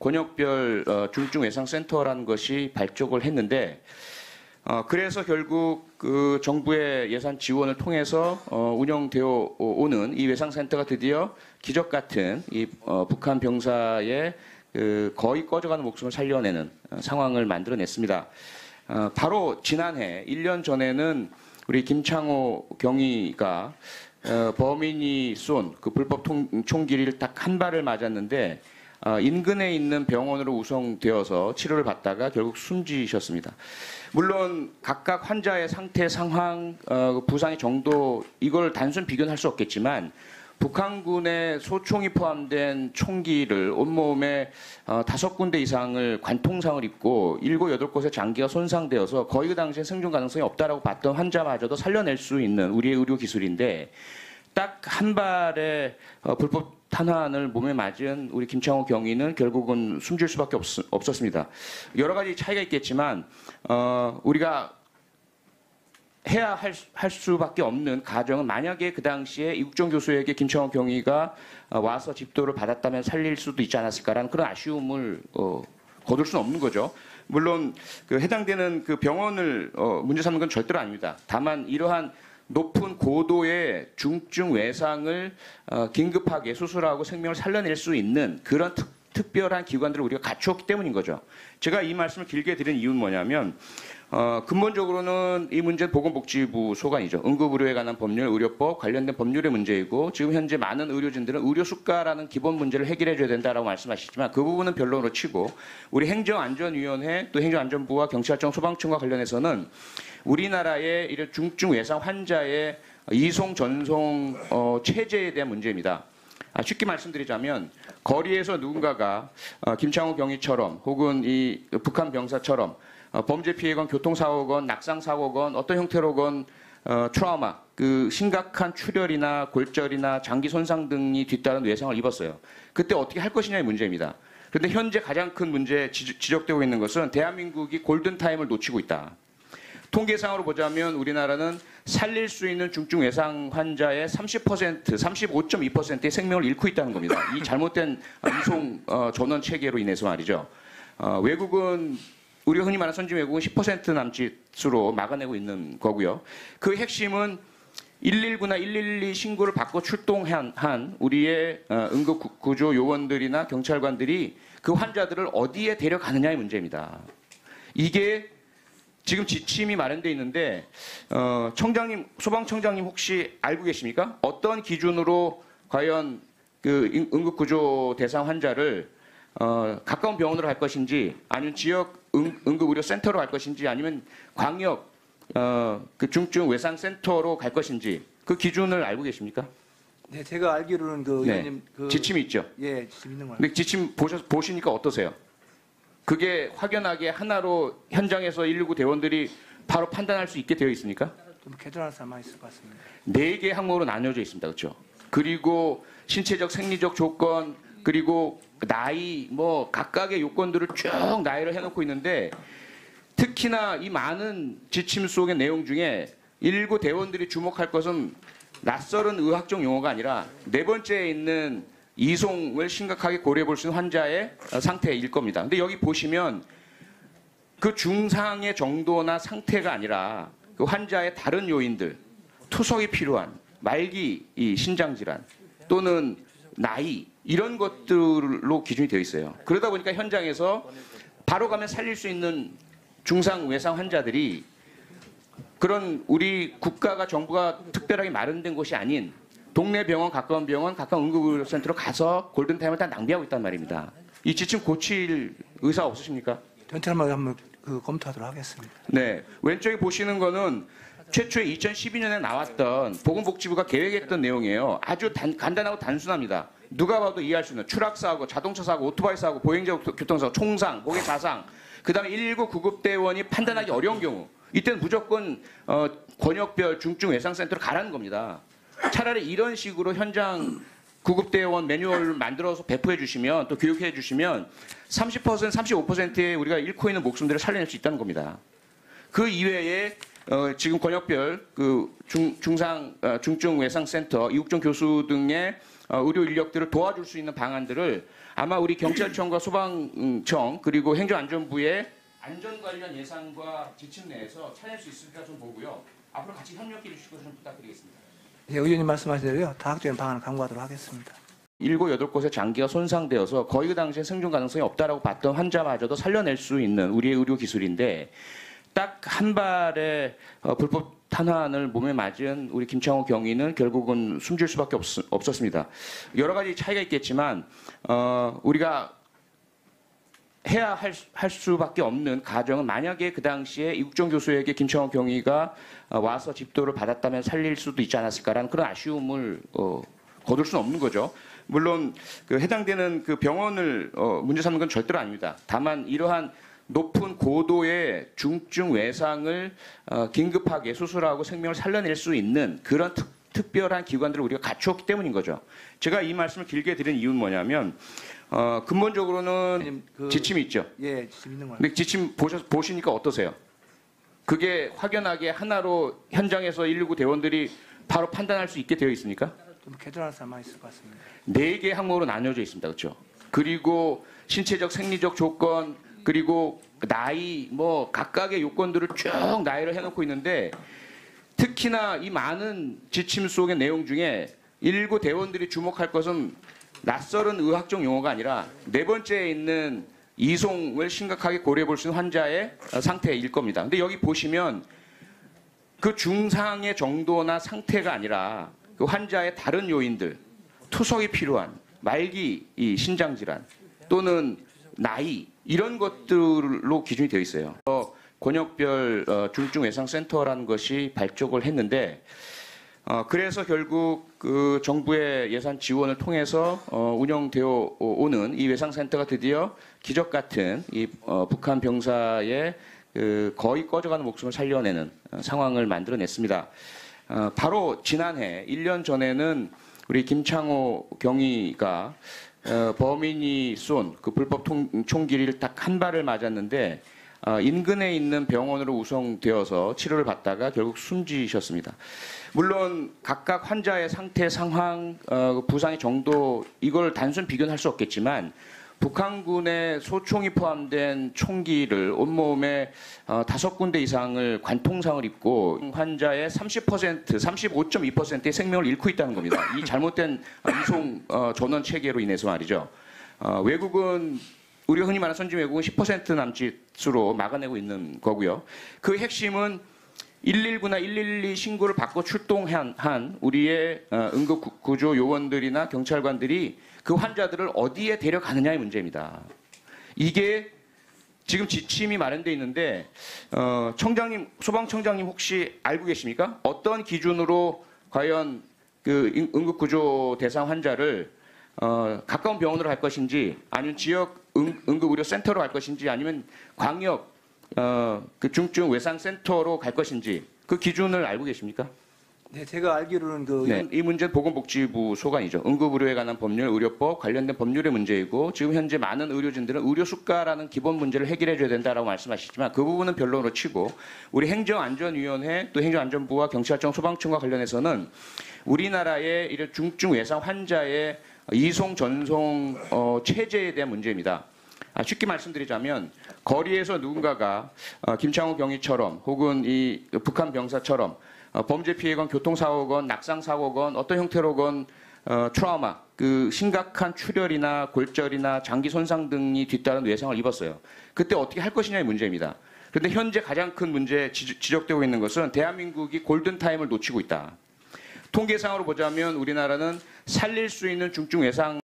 권역별 중증 외상 센터라는 것이 발족을 했는데 그래서 결국 그 정부의 예산 지원을 통해서 운영되어 오는 이 외상센터가 드디어 기적 같은 이 북한 병사의 그 거의 꺼져가는 목숨을 살려내는 상황을 만들어냈습니다. 바로 지난해 1년 전에는 우리 김창호 경위가 범인이 쏜 그 불법 총기를 딱 한 발을 맞았는데 인근에 있는 병원으로 우송되어서 치료를 받다가 결국 숨지셨습니다. 물론 각각 환자의 상태, 상황, 부상의 정도 이걸 단순 비교는 할 수 없겠지만 북한군의 소총이 포함된 총기를 온몸에 5군데 이상을 관통상을 입고 7, 8곳의 장기가 손상되어서 거의 그 당시에 생존 가능성이 없다라고 봤던 환자마저도 살려낼 수 있는 우리의 의료 기술인데 딱 한 발의 불법 탄환을 몸에 맞은 우리 김창호 경위는 결국은 숨질 수밖에 없었습니다. 여러 가지 차이가 있겠지만 우리가 해야 할 수밖에 없는 가정은 만약에 그 당시에 이국정 교수에게 김창호 경위가 와서 집도를 받았다면 살릴 수도 있지 않았을까라는 그런 아쉬움을 거둘 수는 없는 거죠. 물론 그 해당되는 그 병원을 문제 삼는 건 절대로 아닙니다. 다만 이러한 높은 고도의 중증 외상을 긴급하게 수술하고 생명을 살려낼 수 있는 그런 특별한 기관들을 우리가 갖추었기 때문인 거죠. 제가 이 말씀을 길게 드린 이유는 뭐냐면 근본적으로는 이 문제는 보건복지부 소관이죠. 응급의료에 관한 법률, 의료법 관련된 법률의 문제이고 지금 현재 많은 의료진들은 의료 수가라는 기본 문제를 해결해 줘야 된다라고 말씀하시지만 그 부분은 변론으로 치고 우리 행정안전위원회 또 행정안전부와 경찰청 소방청과 관련해서는 우리나라의 이런 중증 외상 환자의 이송 전송 체제에 대한 문제입니다. 쉽게 말씀드리자면 거리에서 누군가가 김창호 경위처럼 혹은 이 북한 병사처럼 범죄 피해건 교통사고건 낙상사고건 어떤 형태로건 트라우마 그 심각한 출혈이나 골절이나 장기 손상 등이 뒤따른 외상을 입었어요. 그때 어떻게 할 것이냐의 문제입니다. 그런데 현재 가장 큰 문제 지적되고 있는 것은 대한민국이 골든타임을 놓치고 있다. 통계상으로 보자면 우리나라는 살릴 수 있는 중증 외상 환자의 30%, 35.2%의 생명을 잃고 있다는 겁니다. 이 잘못된 이송 전원 체계로 인해서 말이죠. 외국은 우리가 흔히 말하는 선진 외국은 10% 남짓으로 막아내고 있는 거고요. 그 핵심은 119나 112 신고를 받고 출동한 우리의 응급구조 요원들이나 경찰관들이 그 환자들을 어디에 데려가느냐의 문제입니다. 이게 지금 지침이 마련되어 있는데 청장님, 소방청장님 혹시 알고 계십니까? 어떤 기준으로 과연 그 응급구조 대상 환자를 가까운 병원으로 갈 것인지 아니면 지역 응급의료센터로 갈 것인지 아니면 광역 그 중증 외상센터로 갈 것인지 그 기준을 알고 계십니까? 네, 제가 알기로는 그 네. 의원님 그 지침이 있죠. 예, 지침 있는 거. 근데 지침 보시니까 어떠세요? 그게 확연하게 하나로 현장에서 119 대원들이 바로 판단할 수 있게 되어 있습니까? 좀 개선할 사람 많이 있을 것 같습니다. 4개 항목으로 나뉘어져 있습니다. 그렇죠? 그리고 신체적 생리적 조건 그리고 나이 뭐 각각의 요건들을 쭉 나열을 해놓고 있는데 특히나 이 많은 지침 속의 내용 중에 119 대원들이 주목할 것은 낯설은 의학적 용어가 아니라 네 번째에 있는 이송을 심각하게 고려해 볼 수 있는 환자의 상태일 겁니다. 근데 여기 보시면 그 중상의 정도나 상태가 아니라 그 환자의 다른 요인들, 투석이 필요한 말기 이 신장질환 또는 나이 이런 것들로 기준이 되어 있어요. 그러다 보니까 현장에서 바로 가면 살릴 수 있는 중상 외상 환자들이 그런 우리 국가가 정부가 특별하게 마련된 곳이 아닌 동네 병원, 가까운 응급의료센터로 가서 골든타임을 다 낭비하고 있단 말입니다. 이 지침 고칠 의사 없으십니까? 현찰마다 한번 검토하도록 하겠습니다. 네, 왼쪽에 보시는 거는 최초에 2012년에 나왔던 보건복지부가 계획했던 내용이에요. 아주 간단하고 단순합니다. 누가 봐도 이해할 수 있는 추락사고, 자동차 사고, 오토바이 사고, 보행자 교통사고, 총상, 목의 자상, 그 다음에 119 구급대원이 판단하기 어려운 경우 이때는 무조건 권역별 중증 외상센터로 가라는 겁니다. 차라리 이런 식으로 현장 구급대원 매뉴얼을 만들어서 배포해 주시면 또 교육해 주시면 30%, 35%의 우리가 잃고 있는 목숨들을 살려낼 수 있다는 겁니다. 그 이외에 지금 권역별 그 중증 외상센터 이국정 교수 등의 의료 인력들을 도와줄 수 있는 방안들을 아마 우리 경찰청과 소방청 그리고 행정안전부의 안전 관련 예산과 지침 내에서 찾을 수 있을까 좀 보고요. 앞으로 같이 협력해 주시고 좀 부탁드리겠습니다. 예, 의원님 말씀하신 대로요. 다각적인 방안을 강구하도록 하겠습니다. 7, 8곳의 장기가 손상되어서 거의 그 당시에 생존 가능성이 없다라고 봤던 환자마저도 살려낼 수 있는 우리의 의료 기술인데 딱 한 발의 불법 탄환을 몸에 맞은 우리 김창호 경위는 결국은 숨질 수밖에 없었습니다. 여러 가지 차이가 있겠지만 우리가 해야 할 수밖에 없는 가정은 만약에 그 당시에 이국정 교수에게 김창호 경위가 와서 집도를 받았다면 살릴 수도 있지 않았을까라는 그런 아쉬움을 거둘 수는 없는 거죠. 물론 그 해당되는 그 병원을 문제 삼는 건 절대로 아닙니다. 다만 이러한 높은 고도의 중증 외상을 긴급하게 수술하고 생명을 살려낼 수 있는 그런 특별한 기관들을 우리가 갖추었기 때문인 거죠. 제가 이 말씀을 길게 드린 이유는 뭐냐면 근본적으로는 지침이 있죠. 예, 지침 있는 거예요. 근데 지침 보시니까 어떠세요? 그게 확연하게 하나로 현장에서 119 대원들이 바로 판단할 수 있게 되어 있습니까? 좀 개선할 사람만 있을 것 같습니다. 4개 항목으로 나뉘어져 있습니다. 그렇죠? 그리고 신체적 생리적 조건 그리고 나이 뭐 각각의 요건들을 쭉 나열을 해놓고 있는데 특히나 이 많은 지침 속의 내용 중에 119 대원들이 주목할 것은 낯설은 의학적 용어가 아니라 네 번째에 있는 이송을 심각하게 고려해 볼 수 있는 환자의 상태일 겁니다. 근데 여기 보시면 그 중상의 정도나 상태가 아니라 그 환자의 다른 요인들, 투석이 필요한 말기 이 신장 질환 또는 나이 이런 것들로 기준이 되어 있어요. 권역별 중증 외상 센터라는 것이 발족을 했는데 그래서 결국 그 정부의 예산 지원을 통해서 운영되어 오는 이 외상 센터가 드디어 기적 같은 이 북한 병사의 그 거의 꺼져가는 목숨을 살려내는 상황을 만들어냈습니다. 바로 지난해 1년 전에는 우리 김창호 경위가 범인이 쏜 그 불법 총기를 딱 한 발을 맞았는데 인근에 있는 병원으로 우송되어서 치료를 받다가 결국 숨지셨습니다. 물론 각각 환자의 상태, 상황, 부상의 정도 이걸 단순 비교는 할 수 없겠지만 북한군의 소총이 포함된 총기를 온몸에 5군데 이상을 관통상을 입고 환자의 30%, 35.2%의 생명을 잃고 있다는 겁니다. 이 잘못된 이송 전원 체계로 인해서 말이죠. 외국은 우리가 흔히 말하는 선진 외국은 10% 남짓으로 막아내고 있는 거고요. 그 핵심은 119나 112 신고를 받고 출동한 우리의 응급구조 요원들이나 경찰관들이 그 환자들을 어디에 데려가느냐의 문제입니다. 이게 지금 지침이 마련되어 있는데 청장님, 소방청장님 혹시 알고 계십니까? 어떤 기준으로 과연 그 응급구조 대상 환자를 가까운 병원으로 갈 것인지 아니면 지역 응급의료센터로 갈 것인지 아니면 광역 그 중증 외상센터로 갈 것인지 그 기준을 알고 계십니까? 네, 제가 알기로는 네, 이 문제는 보건복지부 소관이죠. 응급의료에 관한 법률, 의료법 관련된 법률의 문제이고 지금 현재 많은 의료진들은 의료 수가라는 기본 문제를 해결해 줘야 된다라고 말씀하시지만 그 부분은 변론으로 치고 우리 행정안전위원회 또 행정안전부와 경찰청, 소방청과 관련해서는 우리나라의 이런 중증 외상 환자의 이송 전송 체제에 대한 문제입니다. 쉽게 말씀드리자면 거리에서 누군가가 김창호 경위처럼 혹은 이 북한 병사처럼 범죄 피해건 교통사고건 낙상사고건 어떤 형태로건 트라우마 그 심각한 출혈이나 골절이나 장기 손상 등이 뒤따른 외상을 입었어요. 그때 어떻게 할 것이냐의 문제입니다. 그런데 현재 가장 큰 문제 지적되고 있는 것은 대한민국이 골든타임을 놓치고 있다. 통계상으로 보자면 우리나라는 살릴 수 있는 중증 외상